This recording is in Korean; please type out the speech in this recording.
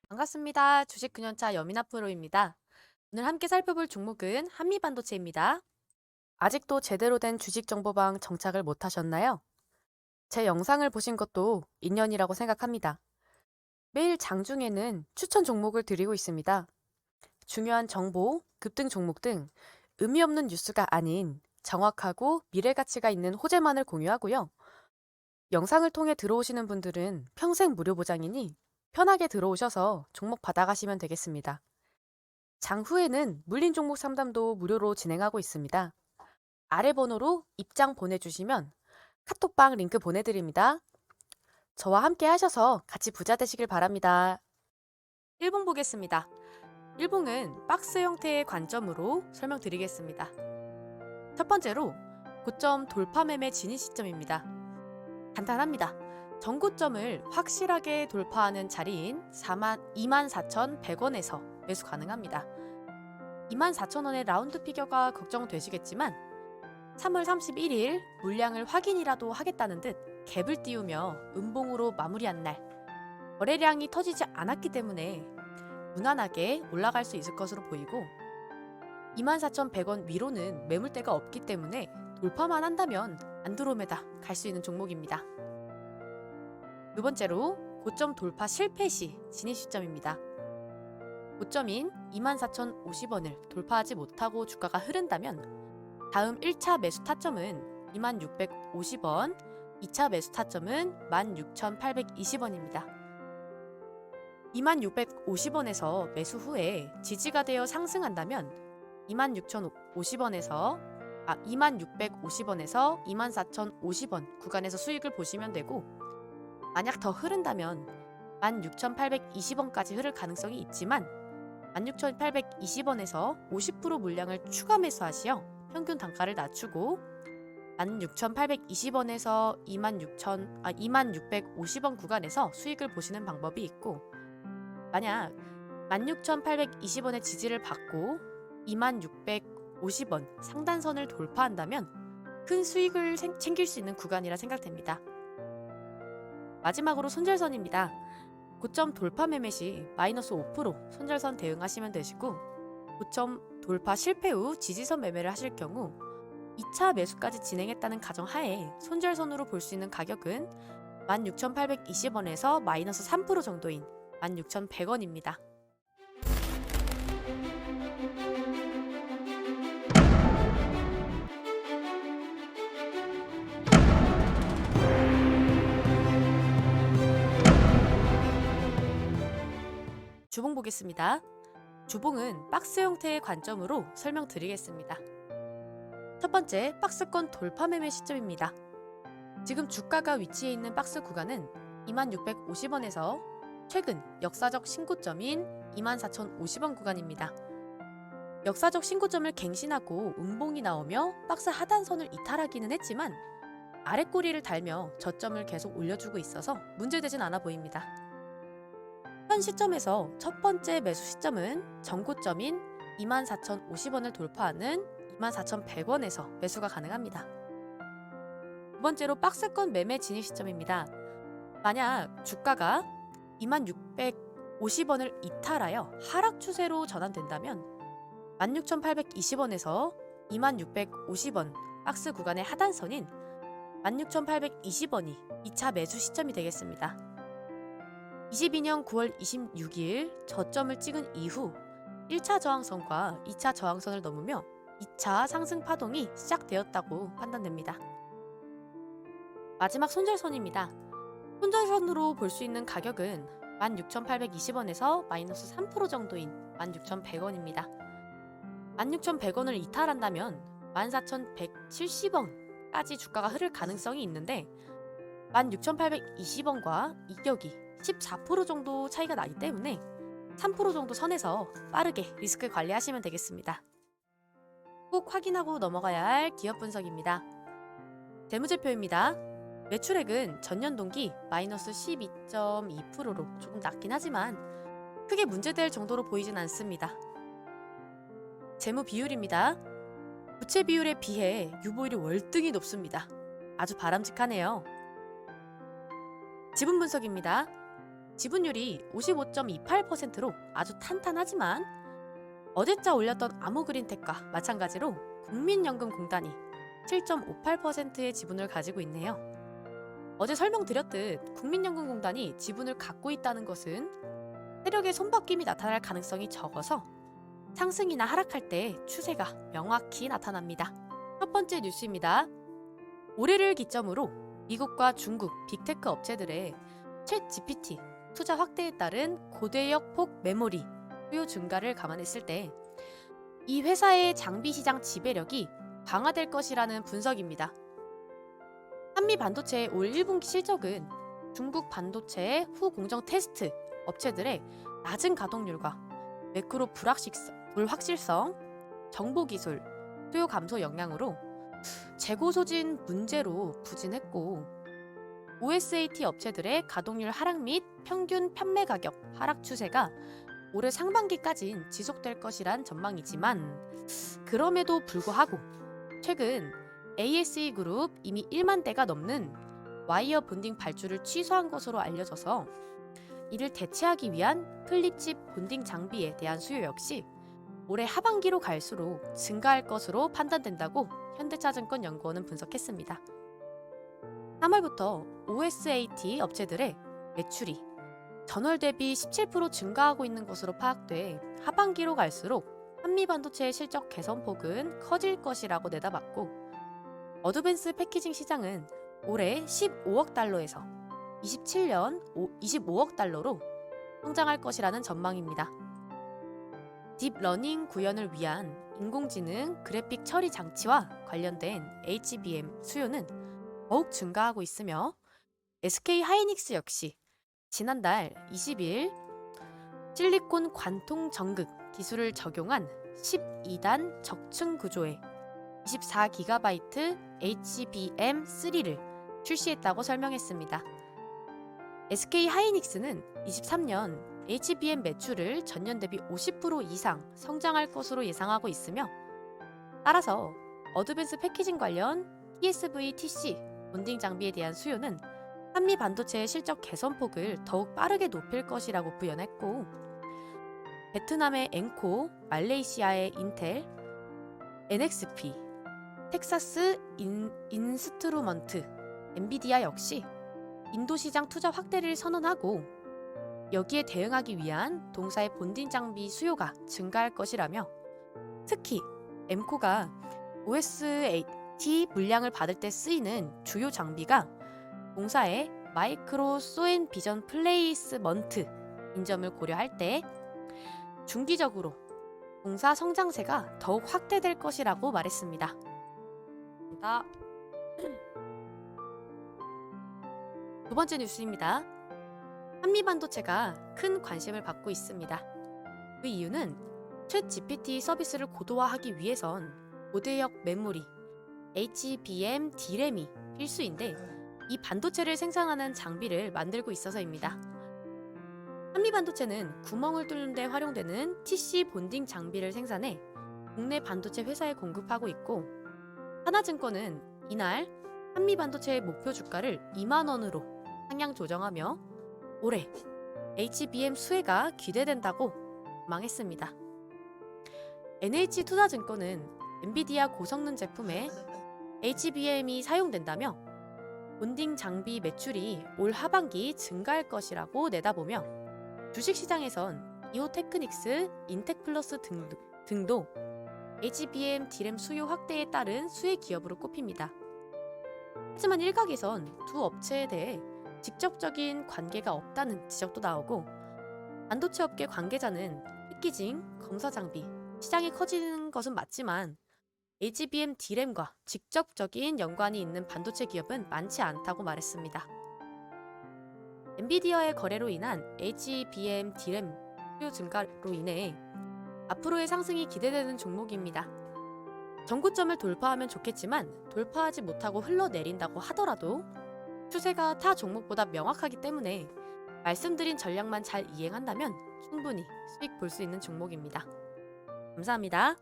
반갑습니다. 주식 9년차 여민아 프로입니다. 오늘 함께 살펴볼 종목은 한미반도체입니다. 아직도 제대로 된 주식 정보방 정착을 못 하셨나요? 제 영상을 보신 것도 인연이라고 생각합니다. 매일 장중에는 추천 종목을 드리고 있습니다. 중요한 정보, 급등 종목 등 의미 없는 뉴스가 아닌 정확하고 미래 가치가 있는 호재만을 공유하고요. 영상을 통해 들어오시는 분들은 평생 무료 보장이니 편하게 들어오셔서 종목 받아가시면 되겠습니다. 장후에는 물린 종목 상담도 무료로 진행하고 있습니다. 아래 번호로 입장 보내주시면 카톡방 링크 보내드립니다. 저와 함께 하셔서 같이 부자 되시길 바랍니다. 일봉 보겠습니다. 일봉은 박스 형태의 관점으로 설명드리겠습니다. 첫 번째로 고점 돌파 매매 진입 시점입니다. 간단합니다. 전고점을 확실하게 돌파하는 자리인 24,100원에서 매수 가능합니다. 24,000원의 라운드 피겨가 걱정되시겠지만 3월 31일 물량을 확인이라도 하겠다는 듯 갭을 띄우며 음봉으로 마무리한 날 거래량이 터지지 않았기 때문에 무난하게 올라갈 수 있을 것으로 보이고 24,100원 위로는 매물대가 없기 때문에 돌파만 한다면 안드로메다 갈 수 있는 종목입니다. 두 번째로 고점 돌파 실패 시 진입 시점입니다. 고점인 24,050원을 돌파하지 못하고 주가가 흐른다면 다음 1차 매수 타점은 2650원, 2차 매수 타점은 16,820원입니다. 2650원에서 매수 후에 지지가 되어 상승한다면 26,050원에서 24,050원 구간에서 수익을 보시면 되고 만약 더 흐른다면 16,820원까지 흐를 가능성이 있지만 16,820원에서 50% 물량을 추가 매수하시어 평균 단가를 낮추고 16,820원에서 26,50원 구간에서 수익을 보시는 방법이 있고 만약 16,820원의 지지를 받고 26,50원 상단선을 돌파한다면 큰 수익을 챙길 수 있는 구간이라 생각됩니다. 마지막으로 손절선입니다. 고점 돌파 매매 시 마이너스 5% 손절선 대응하시면 되시고 고점 돌파 실패 후 지지선 매매를 하실 경우 2차 매수까지 진행했다는 가정하에 손절선으로 볼 수 있는 가격은 16,820원에서 마이너스 3% 정도인 16,100원입니다. 주봉 보겠습니다. 주봉은 박스 형태의 관점으로 설명드리겠습니다. 첫 번째, 박스권 돌파 매매 시점입니다. 지금 주가가 위치해 있는 박스 구간은 2650원에서 최근 역사적 신고점인 24,050원 구간입니다. 역사적 신고점을 갱신하고 음봉이 나오며 박스 하단선을 이탈하기는 했지만 아랫꼬리를 달며 저점을 계속 올려주고 있어서 문제되진 않아 보입니다. 현 시점에서 첫 번째 매수 시점은 전고점인 24,050원을 돌파하는 24,100원에서 매수가 가능합니다. 두 번째로 박스권 매매 진입 시점입니다. 만약 주가가 26,50원을 이탈하여 하락 추세로 전환된다면 16,820원에서 26,50원 박스 구간의 하단선인 16,820원이 2차 매수 시점이 되겠습니다. 22년 9월 26일 저점을 찍은 이후 1차 저항선과 2차 저항선을 넘으며 2차 상승 파동이 시작되었다고 판단됩니다. 마지막 손절선입니다. 손절선으로 볼 수 있는 가격은 16,820원에서 마이너스 3% 정도인 16,100원입니다. 16,100원을 이탈한다면 14,170원까지 주가가 흐를 가능성이 있는데 16,820원과 이격이 14% 정도 차이가 나기 때문에 3% 정도 선에서 빠르게 리스크 관리하시면 되겠습니다. 꼭 확인하고 넘어가야 할 기업 분석입니다. 재무제표입니다. 매출액은 전년 동기 마이너스 12.2%로 조금 낮긴 하지만 크게 문제될 정도로 보이진 않습니다. 재무 비율입니다. 부채 비율에 비해 유보율이 월등히 높습니다. 아주 바람직하네요. 지분 분석입니다. 지분율이 55.28%로 아주 탄탄하지만 어제자 올렸던 아모그린텍과 마찬가지로 국민연금공단이 7.58%의 지분을 가지고 있네요. 어제 설명드렸듯 국민연금공단이 지분을 갖고 있다는 것은 세력의 손바뀜이 나타날 가능성이 적어서 상승이나 하락할 때 추세가 명확히 나타납니다. 첫 번째 뉴스입니다. 올해를 기점으로 미국과 중국 빅테크 업체들의 챗 GPT 투자 확대에 따른 고대역 폭 메모리 수요 증가를 감안했을 때 이 회사의 장비 시장 지배력이 강화될 것이라는 분석입니다. 한미 반도체의 올 1분기 실적은 중국 반도체의 후 공정 테스트 업체들의 낮은 가동률과 매크로 불확실성, 정보기술, 수요 감소 영향으로 재고 소진 문제로 부진했고 OSAT 업체들의 가동률 하락 및 평균 판매 가격 하락 추세가 올해 상반기까진 지속될 것이란 전망이지만 그럼에도 불구하고 최근 ASE 그룹 이미 1만 대가 넘는 와이어 본딩 발주를 취소한 것으로 알려져서 이를 대체하기 위한 플립칩 본딩 장비에 대한 수요 역시 올해 하반기로 갈수록 증가할 것으로 판단된다고 현대차증권 연구원은 분석했습니다. 3월부터 OSAT 업체들의 매출이 전월 대비 17% 증가하고 있는 것으로 파악돼 하반기로 갈수록 한미 반도체의 실적 개선폭은 커질 것이라고 내다봤고 어드밴스 패키징 시장은 올해 15억 달러에서 27년 25억 달러로 성장할 것이라는 전망입니다. 딥러닝 구현을 위한 인공지능 그래픽 처리 장치와 관련된 HBM 수요는 더욱 증가하고 있으며 SK 하이닉스 역시 지난달 20일 실리콘 관통 전극 기술을 적용한 12단 적층 구조의 24GB HBM3를 출시했다고 설명했습니다. SK 하이닉스는 23년 HBM 매출을 전년 대비 50% 이상 성장할 것으로 예상하고 있으며 따라서 어드밴스 패키징 관련 TSV TC 본딩 장비에 대한 수요는 한미 반도체의 실적 개선폭을 더욱 빠르게 높일 것이라고 부연했고 베트남의 엔코, 말레이시아의 인텔, NXP, 텍사스 인스트루먼트, 엔비디아 역시 인도 시장 투자 확대를 선언하고 여기에 대응하기 위한 동사의 본딩 장비 수요가 증가할 것이라며 특히 엠코가 OSAT 물량을 받을 때 쓰이는 주요 장비가 동사의 마이크로 소앤 비전 플레이스먼트인 점을 고려할 때 중기적으로 동사 성장세가 더욱 확대될 것이라고 말했습니다. 두 번째 뉴스입니다. 한미 반도체가 큰 관심을 받고 있습니다. 그 이유는 챗 GPT 서비스를 고도화하기 위해선 고대역 메모리, HBM D램이 필수인데 이 반도체를 생산하는 장비를 만들고 있어서입니다. 한미 반도체는 구멍을 뚫는 데 활용되는 TC 본딩 장비를 생산해 국내 반도체 회사에 공급하고 있고 하나증권은 이날 한미 반도체의 목표 주가를 2만 원으로 상향 조정하며 올해 HBM 수혜가 기대된다고 전망했습니다. NH투자증권은 엔비디아 고성능 제품에 HBM이 사용된다며 본딩 장비 매출이 올 하반기 증가할 것이라고 내다보며 주식시장에선 이오테크닉스, 인텍플러스 등도 HBM D램 수요 확대에 따른 수혜 기업으로 꼽힙니다. 하지만 일각에선 두 업체에 대해 직접적인 관계가 없다는 지적도 나오고 반도체 업계 관계자는 패키징, 검사 장비, 시장이 커지는 것은 맞지만 HBM D램과 직접적인 연관이 있는 반도체 기업은 많지 않다고 말했습니다. 엔비디아의 거래로 인한 HBM D램 수요 증가로 인해 앞으로의 상승이 기대되는 종목입니다. 전고점을 돌파하면 좋겠지만 돌파하지 못하고 흘러내린다고 하더라도 추세가 타 종목보다 명확하기 때문에 말씀드린 전략만 잘 이행한다면 충분히 수익 볼 수 있는 종목입니다. 감사합니다.